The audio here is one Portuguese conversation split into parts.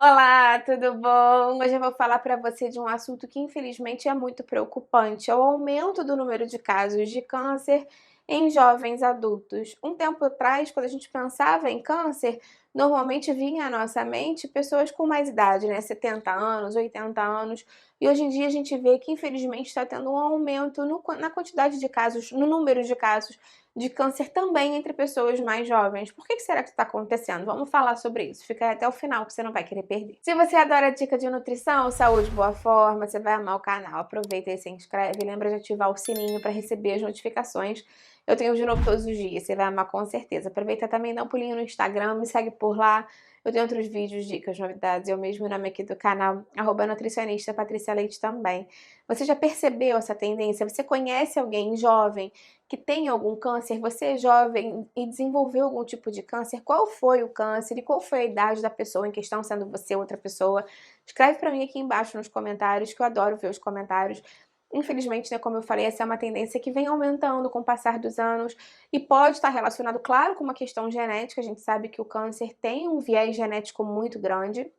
Olá, tudo bom? Hoje eu vou falar para você de um assunto que infelizmente é muito preocupante, é o aumento do número de casos de câncer em jovens adultos. Um tempo atrás, quando a gente pensava em câncer, normalmente vinha à nossa mente pessoas com mais idade, né? 70 anos, 80 anos. E hoje em dia a gente vê que infelizmente está tendo um aumento na quantidade de casos, no número de casos de câncer também entre pessoas mais jovens. Por que será que está acontecendo? Vamos falar sobre isso. Fica aí até o final que você não vai querer perder. Se você adora dica de nutrição, saúde, boa forma, você vai amar o canal. Aproveita e se inscreve e lembra de ativar o sininho para receber as notificações. Eu tenho de novo todos os dias, você vai amar com certeza. Aproveita também, dá um pulinho no Instagram, me segue por lá. Eu tenho outros vídeos, dicas, novidades. Eu mesmo, o nome aqui do canal, @nutricionista Patrícia Leite também. Você já percebeu essa tendência? Você conhece alguém jovem que tem algum câncer? Você é jovem e desenvolveu algum tipo de câncer? Qual foi o câncer e qual foi a idade da pessoa em questão, sendo você outra pessoa? Escreve para mim aqui embaixo nos comentários, que eu adoro ver os comentários. Infelizmente, né, como eu falei, essa é uma tendência que vem aumentando com o passar dos anos e pode estar relacionado, claro, com uma questão genética. A gente sabe que o câncer tem um viés genético muito grande.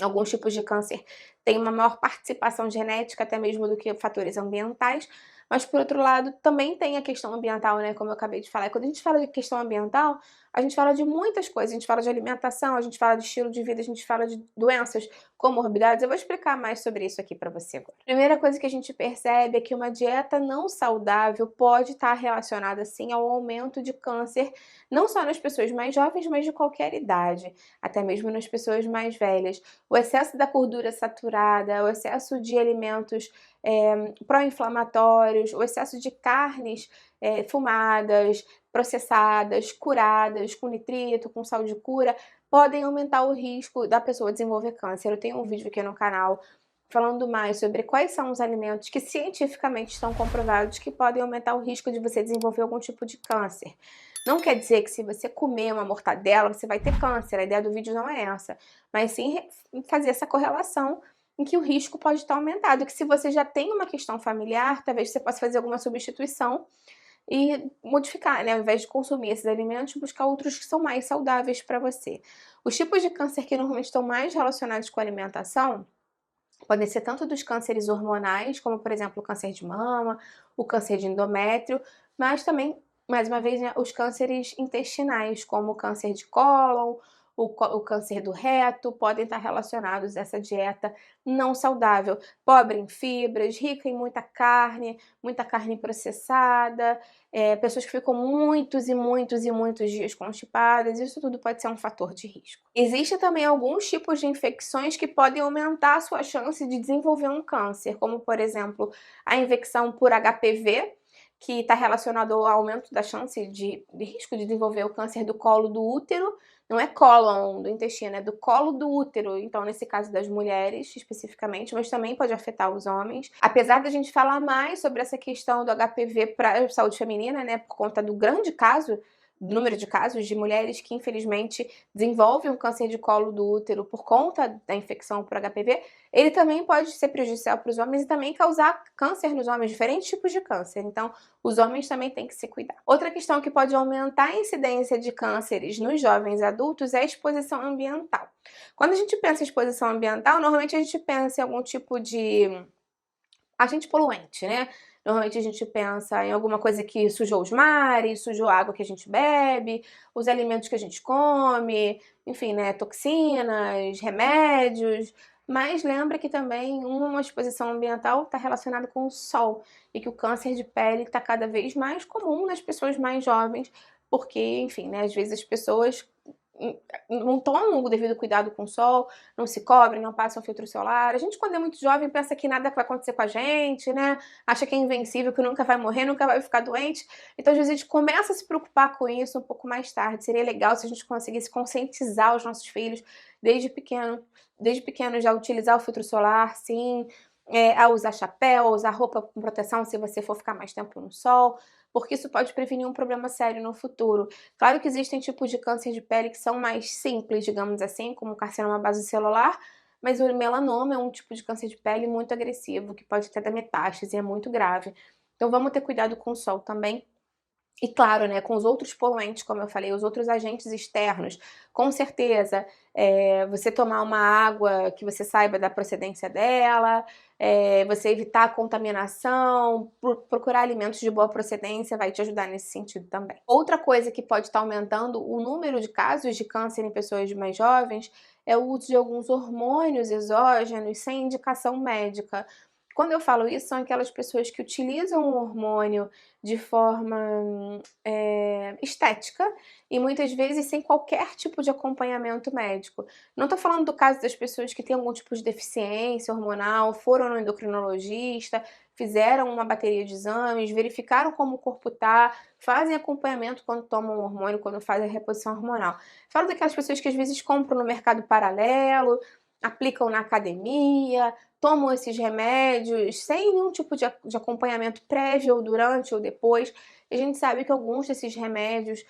Alguns tipos de câncer têm uma maior participação genética, até mesmo do que fatores ambientais, mas por outro lado também tem a questão ambiental, né, como eu acabei de falar. E quando a gente fala de questão ambiental, a gente fala de muitas coisas, a gente fala de alimentação, a gente fala de estilo de vida, a gente fala de doenças, comorbidades. Eu vou explicar mais sobre isso aqui para você agora. Primeira coisa que a gente percebe é que uma dieta não saudável pode estar relacionada, sim, ao aumento de câncer, não só nas pessoas mais jovens, mas de qualquer idade, até mesmo nas pessoas mais velhas. O excesso da gordura saturada, o excesso de alimentos pró-inflamatórios, o excesso de carnes fumadas, processadas, curadas, com nitrito, com sal de cura, podem aumentar o risco da pessoa desenvolver câncer. Eu tenho um vídeo aqui no canal falando mais sobre quais são os alimentos que cientificamente estão comprovados que podem aumentar o risco de você desenvolver algum tipo de câncer. Não quer dizer que se você comer uma mortadela você vai ter câncer, a ideia do vídeo não é essa, mas sim fazer essa correlação em que o risco pode estar aumentado, que se você já tem uma questão familiar, talvez você possa fazer alguma substituição e modificar, né, ao invés de consumir esses alimentos, buscar outros que são mais saudáveis para você. Os tipos de câncer que normalmente estão mais relacionados com a alimentação podem ser tanto dos cânceres hormonais, como por exemplo o câncer de mama, o câncer de endométrio, mas também, mais uma vez, né, os cânceres intestinais, como o câncer de cólon, o câncer do reto, podem estar relacionados a essa dieta não saudável, pobre em fibras, rica em muita carne processada, pessoas que ficam muitos e muitos e muitos dias constipadas, isso tudo pode ser um fator de risco. Existem também alguns tipos de infecções que podem aumentar a sua chance de desenvolver um câncer, como por exemplo, a infecção por HPV, que está relacionado ao aumento da chance de risco de desenvolver o câncer do colo do útero, não é cólon do intestino, é do colo do útero, então nesse caso das mulheres especificamente, mas também pode afetar os homens. Apesar da gente falar mais sobre essa questão do HPV para a saúde feminina, né, por conta do grande caso, número de casos de mulheres que infelizmente desenvolvem um câncer de colo do útero por conta da infecção por HPV, ele também pode ser prejudicial para os homens e também causar câncer nos homens, diferentes tipos de câncer. Então, os homens também têm que se cuidar. Outra questão que pode aumentar a incidência de cânceres nos jovens adultos é a exposição ambiental. Quando a gente pensa em exposição ambiental, normalmente a gente pensa em algum tipo de agente poluente, né? Normalmente a gente pensa em alguma coisa que sujou os mares, sujou a água que a gente bebe, os alimentos que a gente come, enfim, né, toxinas, remédios. Mas lembra que também uma exposição ambiental está relacionada com o sol e que o câncer de pele está cada vez mais comum nas pessoas mais jovens, porque, enfim, né, às vezes as pessoas não tomam o devido cuidado com o sol, não se cobrem, não passam filtro solar. A gente, quando é muito jovem, pensa que nada vai acontecer com a gente, né? Acha que é invencível, que nunca vai morrer, nunca vai ficar doente. Então, às vezes, a gente começa a se preocupar com isso um pouco mais tarde. Seria legal se a gente conseguisse conscientizar os nossos filhos desde pequeno já utilizar o filtro solar, sim, a usar chapéu, a usar roupa com proteção se você for ficar mais tempo no sol, porque isso pode prevenir um problema sério no futuro. Claro que existem tipos de câncer de pele que são mais simples, digamos assim, como o carcinoma basocelular, mas o melanoma é um tipo de câncer de pele muito agressivo, que pode até dar metástase, é muito grave. Então vamos ter cuidado com o sol também. E claro, né, com os outros poluentes, como eu falei, os outros agentes externos, com certeza, você tomar uma água que você saiba da procedência dela, você evitar a contaminação, procurar alimentos de boa procedência vai te ajudar nesse sentido também. Outra coisa que pode estar aumentando o número de casos de câncer em pessoas mais jovens é o uso de alguns hormônios exógenos sem indicação médica. Quando eu falo isso, são aquelas pessoas que utilizam o hormônio de forma estética e muitas vezes sem qualquer tipo de acompanhamento médico. Não estou falando do caso das pessoas que têm algum tipo de deficiência hormonal, foram no endocrinologista, fizeram uma bateria de exames, verificaram como o corpo está, fazem acompanhamento quando tomam hormônio, quando fazem a reposição hormonal. Falo daquelas pessoas que às vezes compram no mercado paralelo, aplicam na academia, tomam esses remédios sem nenhum tipo de acompanhamento prévio ou durante ou depois. E a gente sabe que alguns desses remédios,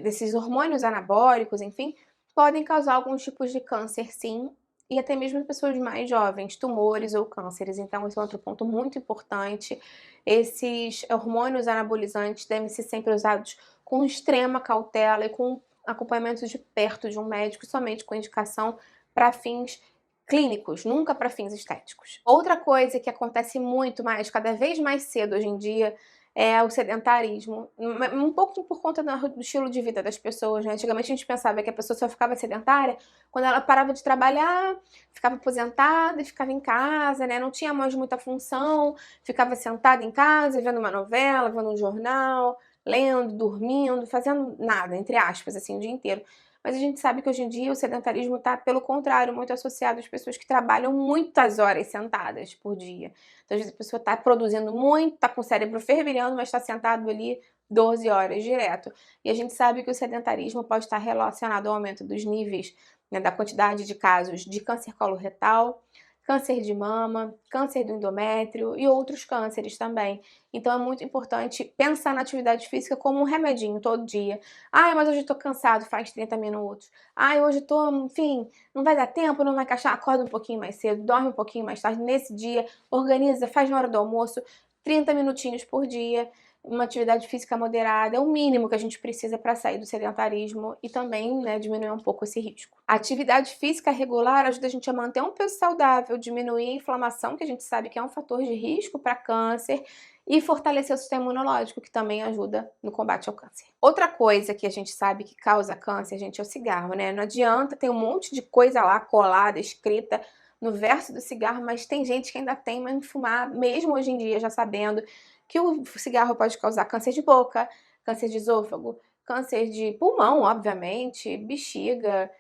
desses hormônios anabólicos, enfim, podem causar alguns tipos de câncer, sim, e até mesmo em pessoas mais jovens, tumores ou cânceres. Então, esse é outro ponto muito importante. Esses hormônios anabolizantes devem ser sempre usados com extrema cautela e com acompanhamento de perto de um médico, somente com indicação para fins clínicos, nunca para fins estéticos. Outra coisa que acontece muito mais, cada vez mais cedo hoje em dia, é o sedentarismo. Um pouco por conta do estilo de vida das pessoas, né? Antigamente a gente pensava que a pessoa só ficava sedentária quando ela parava de trabalhar, ficava aposentada e ficava em casa, né? Não tinha mais muita função, ficava sentada em casa, vendo uma novela, vendo um jornal, lendo, dormindo, fazendo nada, entre aspas, assim, o dia inteiro. Mas a gente sabe que hoje em dia o sedentarismo está, pelo contrário, muito associado às pessoas que trabalham muitas horas sentadas por dia. Então, às vezes a pessoa está produzindo muito, está com o cérebro fervilhando, mas está sentado ali 12 horas direto. E a gente sabe que o sedentarismo pode estar relacionado ao aumento dos níveis, né, da quantidade de casos de câncer coloretal, câncer de mama, câncer do endométrio e outros cânceres também. Então é muito importante pensar na atividade física como um remedinho todo dia. Ai, mas hoje eu tô cansado, faz 30 minutos. Ai, hoje eu tô, enfim, não vai dar tempo, não vai encaixar, acorda um pouquinho mais cedo, dorme um pouquinho mais tarde nesse dia, organiza, faz na hora do almoço, 30 minutinhos por dia. Uma atividade física moderada é o mínimo que a gente precisa para sair do sedentarismo e também, né, diminuir um pouco esse risco. A atividade física regular ajuda a gente a manter um peso saudável, diminuir a inflamação, que a gente sabe que é um fator de risco para câncer, e fortalecer o sistema imunológico, que também ajuda no combate ao câncer. Outra coisa que a gente sabe que causa câncer, gente, é o cigarro, né? Não adianta, tem um monte de coisa lá colada, escrita no verso do cigarro, mas tem gente que ainda teima em fumar, mesmo hoje em dia, já sabendo que o cigarro pode causar câncer de boca, câncer de esôfago, câncer de pulmão, obviamente, bexiga,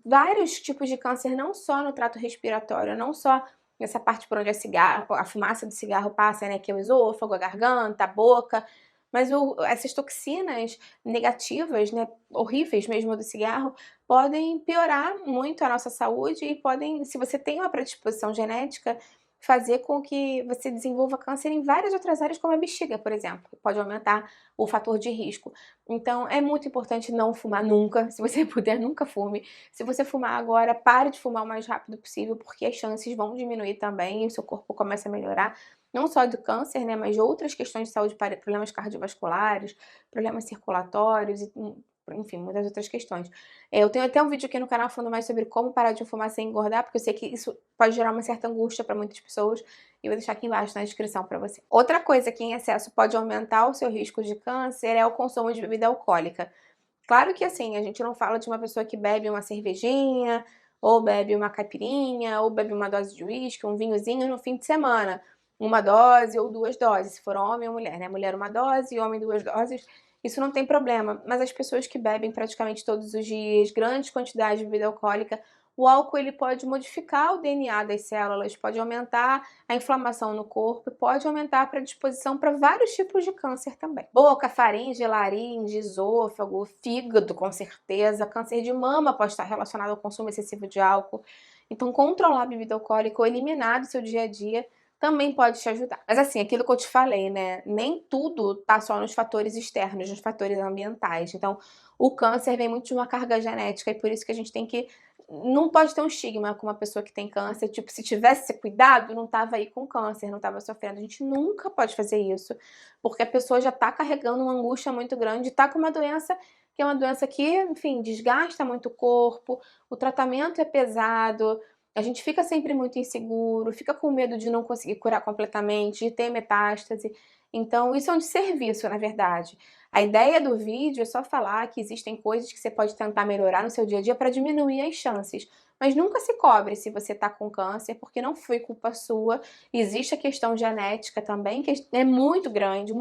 vários tipos de câncer, não só no trato respiratório, não só nessa parte por onde a fumaça do cigarro passa, né, que é o esôfago, a garganta, a boca, mas essas toxinas negativas, né, horríveis mesmo do cigarro, podem piorar muito a nossa saúde e podem, se você tem uma predisposição genética, fazer com que você desenvolva câncer em várias outras áreas, como a bexiga, por exemplo, pode aumentar o fator de risco. Então, é muito importante não fumar nunca, se você puder, nunca fume. Se você fumar agora, pare de fumar o mais rápido possível, porque as chances vão diminuir também e o seu corpo começa a melhorar, não só do câncer, né, mas de outras questões de saúde, problemas cardiovasculares, problemas circulatórios e enfim, muitas outras questões. Eu tenho até um vídeo aqui no canal falando mais sobre como parar de fumar sem engordar, porque eu sei que isso pode gerar uma certa angústia para muitas pessoas, e eu vou deixar aqui embaixo na descrição para você. Outra coisa que em excesso pode aumentar o seu risco de câncer é o consumo de bebida alcoólica. Claro que assim, a gente não fala de uma pessoa que bebe uma cervejinha, ou bebe uma caipirinha, ou bebe uma dose de uísque, um vinhozinho no fim de semana. Uma dose ou 2 doses, se for homem ou mulher, né? Mulher uma dose, homem 2 doses, isso não tem problema. Mas as pessoas que bebem praticamente todos os dias, grandes quantidades de bebida alcoólica, o álcool ele pode modificar o DNA das células, pode aumentar a inflamação no corpo e pode aumentar a predisposição para vários tipos de câncer também. Boca, faringe, laringe, esôfago, fígado, com certeza. Câncer de mama pode estar relacionado ao consumo excessivo de álcool. Então, controlar a bebida alcoólica ou eliminar do seu dia a dia também pode te ajudar. Mas assim, aquilo que eu te falei, né? Nem tudo tá só nos fatores externos, nos fatores ambientais. Então, o câncer vem muito de uma carga genética e por isso que a gente tem que não pode ter um estigma com uma pessoa que tem câncer, tipo, se tivesse esse cuidado, não estava aí com câncer, não estava sofrendo. A gente nunca pode fazer isso, porque a pessoa já está carregando uma angústia muito grande, está com uma doença que é uma doença que, enfim, desgasta muito o corpo, o tratamento é pesado, a gente fica sempre muito inseguro, fica com medo de não conseguir curar completamente, de ter metástase. Então, isso é um desserviço, na verdade. A ideia do vídeo é só falar que existem coisas que você pode tentar melhorar no seu dia a dia para diminuir as chances. Mas nunca se cobre se você está com câncer, porque não foi culpa sua. Existe a questão genética também, que é muito grande,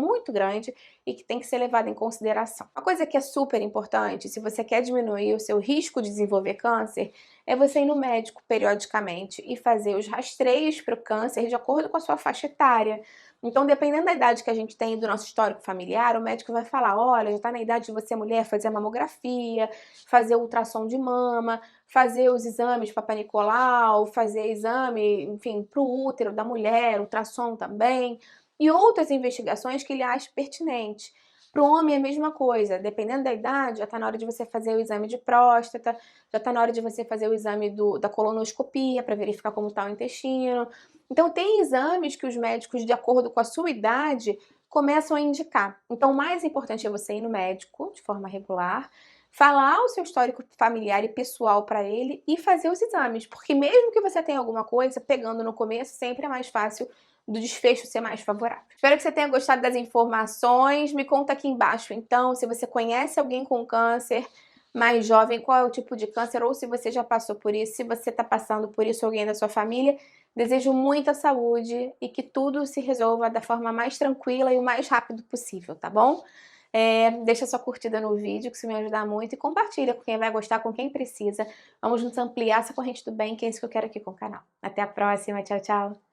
e que tem que ser levada em consideração. Uma coisa que é super importante, se você quer diminuir o seu risco de desenvolver câncer, é você ir no médico periodicamente e fazer os rastreios para o câncer de acordo com a sua faixa etária. Então, dependendo da idade que a gente tem e do nosso histórico familiar, o médico vai falar: olha, já está na idade de você, mulher, fazer a mamografia, fazer o ultrassom de mama, fazer os exames de Papa Nicolau, fazer exame, enfim, para o útero da mulher, ultrassom também, e outras investigações que ele acha pertinentes. Para o homem é a mesma coisa, dependendo da idade, já está na hora de você fazer o exame de próstata, já está na hora de você fazer o exame da colonoscopia para verificar como está o intestino. Então, tem exames que os médicos, de acordo com a sua idade, começam a indicar. Então, o mais importante é você ir no médico de forma regular, falar o seu histórico familiar e pessoal para ele e fazer os exames, porque mesmo que você tenha alguma coisa, pegando no começo, sempre é mais fácil do desfecho ser mais favorável. Espero que você tenha gostado das informações. Me conta aqui embaixo, então, se você conhece alguém com câncer mais jovem, qual é o tipo de câncer, ou se você já passou por isso, se você está passando por isso, alguém da sua família. Desejo muita saúde e que tudo se resolva da forma mais tranquila e o mais rápido possível, tá bom? Deixa sua curtida no vídeo, que isso me ajuda muito, e compartilha com quem vai gostar, com quem precisa. Vamos juntos ampliar essa corrente do bem, que é isso que eu quero aqui com o canal. Até a próxima, tchau, tchau!